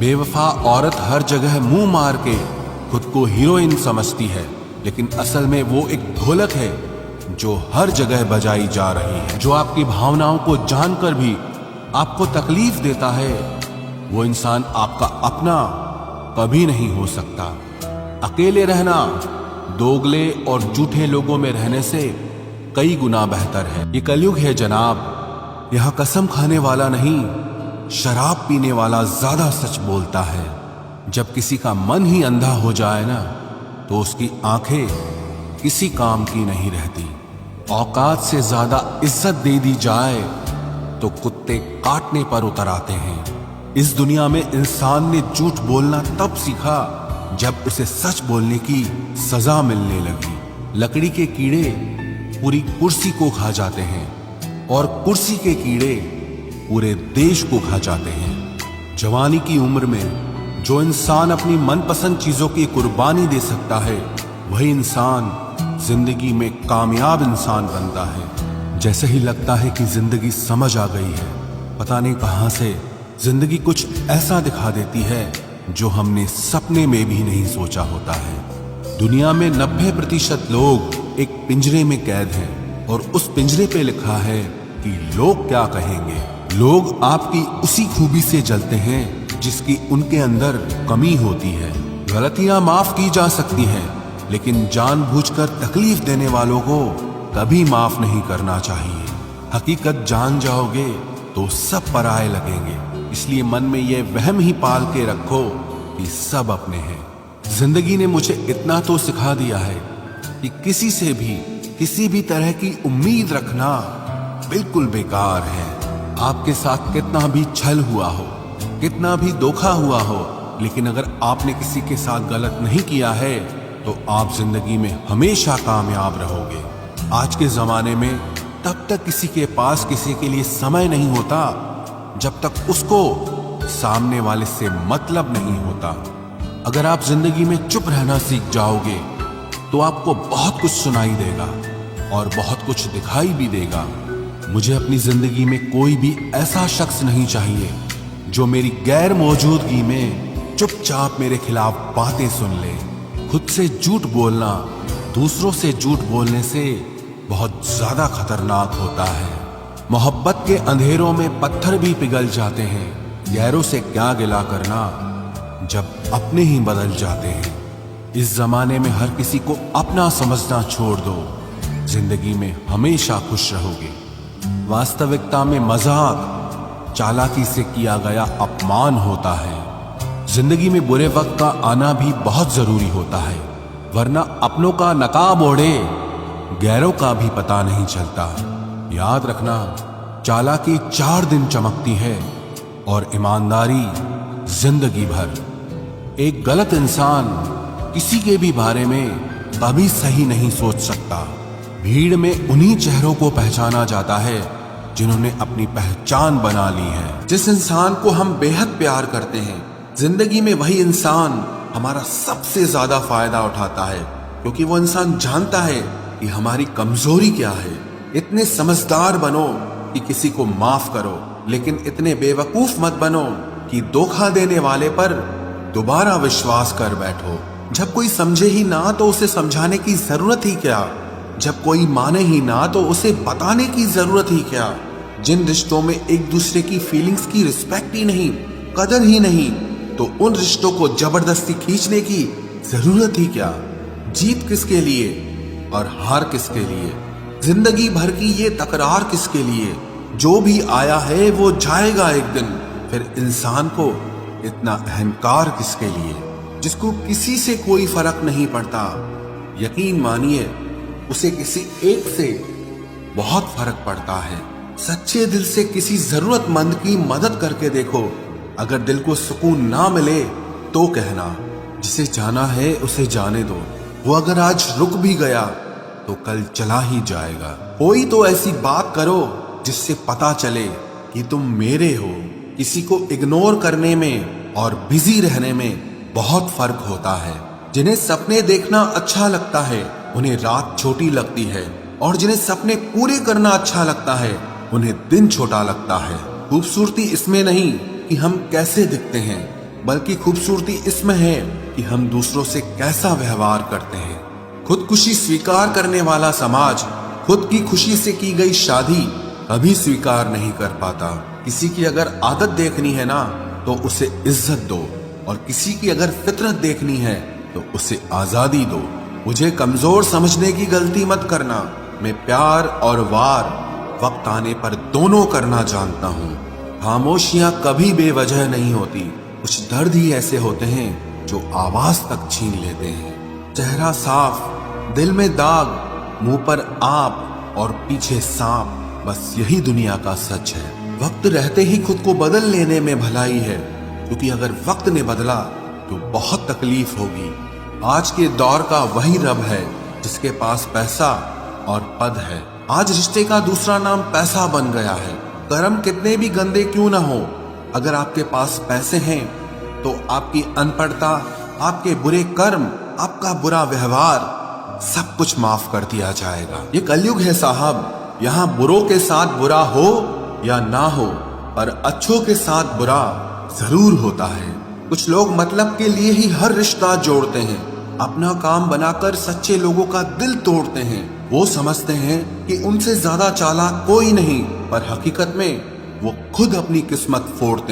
बेवफा औरत हर जगह मुंह मार के खुद को हीरोइन समझती है, लेकिन असल में वो एक ढोलक है जो हर जगह बजाई जा रही है। जो आपकी भावनाओं को जानकर भी आपको तकलीफ देता है, वो इंसान आपका अपना कभी नहीं हो सकता। अकेले रहना दोगले और झूठे लोगों में रहने से कई गुना बेहतर है। ये कलयुग है जनाब, यहां कसम खाने वाला नहीं, शराब पीने वाला ज्यादा सच बोलता है। जब किसी का मन ही अंधा हो जाए ना, तो उसकी आंखें किसी काम की नहीं रहती। औकात से ज्यादा इज्जत दे दी जाए तो कुत्ते काटने पर उतर आते हैं। इस दुनिया में इंसान ने झूठ बोलना तब सीखा जब उसे सच बोलने की सजा मिलने लगी। लकड़ी के कीड़े पूरी कुर्सी को खा जाते हैं और कुर्सी के कीड़े पूरे देश को खा जाते हैं। जवानी की उम्र में जो इंसान अपनी मनपसंद चीजों की कुर्बानी दे सकता है, वही इंसान जिंदगी में कामयाब इंसान बनता है। जैसे ही लगता है कि जिंदगी समझ आ गई है, पता नहीं कहां से जिंदगी कुछ ऐसा दिखा देती है जो हमने सपने में भी नहीं सोचा होता है। दुनिया में 90% लोग एक पिंजरे में कैद हैं और उस पिंजरे पे लिखा है कि लोग क्या कहेंगे। लोग आपकी उसी खूबी से जलते हैं जिसकी उनके अंदर कमी होती है। गलतियां माफ की जा सकती हैं, लेकिन जानबूझकर तकलीफ देने वालों को कभी माफ नहीं करना चाहिए। हकीकत जान जाओगे तो सब पराये लगेंगे, इसलिए मन में ये वहम ही पाल के रखो कि सब अपने हैं। जिंदगी ने मुझे इतना तो सिखा दिया है कि किसी से भी किसी भी तरह की उम्मीद रखना बिल्कुल बेकार है। आपके साथ कितना भी छल हुआ हो, कितना भी धोखा हुआ हो, लेकिन अगर आपने किसी के साथ गलत नहीं किया है तो आप जिंदगी में हमेशा कामयाब रहोगे। आज के जमाने में तब तक किसी के पास किसी के लिए समय नहीं होता जब तक उसको सामने वाले से मतलब नहीं होता। अगर आप जिंदगी में चुप रहना सीख जाओगे तो आपको बहुत कुछ सुनाई देगा और बहुत कुछ दिखाई भी देगा। मुझे अपनी जिंदगी में कोई भी ऐसा शख्स नहीं चाहिए जो मेरी गैर मौजूदगी में चुपचाप मेरे खिलाफ बातें सुन ले। खुद से झूठ बोलना दूसरों से झूठ बोलने से बहुत ज्यादा खतरनाक होता है। मोहब्बत के अंधेरों में पत्थर भी पिघल जाते हैं, गैरों से क्या गिला करना जब अपने ही बदल जाते हैं। इस जमाने में हर किसी को अपना समझना छोड़ दो, जिंदगी में हमेशा खुश रहोगे। वास्तविकता में मजाक चालाकी से किया गया अपमान होता है। जिंदगी में बुरे वक्त का आना भी बहुत जरूरी होता है, वरना अपनों का नकाब ओढ़े गैरों का भी पता नहीं चलता। याद रखना, चालाकी 4 दिन चमकती है और ईमानदारी जिंदगी भर। एक गलत इंसान किसी के भी बारे में कभी सही नहीं सोच सकता। भीड़ में उन्हीं चेहरों को पहचाना जाता है जिन्होंने अपनी पहचान बना ली है। जिस इंसान को हम बेहद प्यार करते हैं, जिंदगी में वही इंसान हमारा सबसे ज्यादा फायदा उठाता है, क्योंकि वो इंसान जानता है कि हमारी कमजोरी क्या है। इतने समझदार बनो कि किसी को माफ करो, लेकिन इतने बेवकूफ मत बनो कि धोखा देने वाले पर दोबारा विश्वास कर बैठो। जब कोई समझे ही ना तो उसे समझाने की जरूरत ही क्या। जब कोई माने ही ना तो उसे बताने की जरूरत ही क्या। जिन रिश्तों में एक दूसरे की फीलिंग्स की रिस्पेक्ट ही नहीं, कदर ही नहीं, तो उन रिश्तों को जबरदस्ती खींचने की जरूरत ही क्या। जीत किसके लिए और हार किसके लिए, जिंदगी भर की ये तकरार किसके लिए। जो भी आया है वो जाएगा एक दिन, फिर इंसान को इतना अहंकार किसके लिए, जिसको किसी से कोई फर्क नहीं पड़ता। यकीन मानिए, उसे किसी एक से बहुत फर्क पड़ता है। सच्चे दिल से किसी जरूरतमंद की मदद करके देखो। अगर दिल को सुकून ना मिले तो कहना, जिसे जाना है उसे जाने दो। वो अगर आज रुक भी गया तो कल चला ही जाएगा। कोई तो ऐसी बात करो जिससे पता चले कि तुम मेरे हो। किसी को इग्नोर करने में और बिजी रहने में बहुत फर्क होता है। जिन्हें सपने देखना अच्छा लगता है उन्हें रात छोटी लगती है, और जिन्हें सपने पूरे करना अच्छा लगता है उन्हें दिन छोटा लगता है। खूबसूरती इसमें नहीं कि हम कैसे दिखते हैं, बल्कि खूबसूरती इसमें है कि हम दूसरों से कैसा व्यवहार करते हैं। खुदकुशी स्वीकार करने वाला समाज खुद की खुशी से की गई शादी कभी स्वीकार नहीं कर पाता। किसी की अगर आदत देखनी है ना तो उसे इज्जत दो, और किसी की अगर फितरत देखनी है तो उसे आजादी दो। मुझे कमजोर समझने की गलती मत करना। मैं प्यार और वार वक्त आने पर दोनों करना जानता हूँ। खामोशियां कभी बेवजह नहीं होती। कुछ दर्द ही ऐसे होते हैं जो आवाज तक छीन लेते हैं। चेहरा साफ, दिल में दाग, मुंह पर आप और पीछे सांप, बस यही दुनिया का सच है। वक्त रहते ही खुद को बदल लेने में भलाई है, क्योंकि अगर वक्त ने बदला तो बहुत तकलीफ होगी। आज के दौर का वही रब है जिसके पास पैसा और पद है। आज रिश्ते का दूसरा नाम पैसा बन गया है। कर्म कितने भी गंदे क्यों ना हो, अगर आपके पास पैसे हैं तो आपकी अनपढ़ता, आपके बुरे कर्म, आपका बुरा व्यवहार सब कुछ माफ कर दिया जाएगा। ये कलयुग है साहब, यहाँ बुरों के साथ बुरा हो या ना हो, पर अच्छों के साथ बुरा जरूर होता है। कुछ लोग मतलब के लिए ही हर रिश्ता जोड़ते हैं, अपना काम बनाकर सच्चे लोगों का दिल तोड़ते हैं। वो समझते हैं कि उनसे ज्यादा चालाक कोई नहीं, पर हकीकत में वो खुद अपनी किस्मत फोड़ते हैं।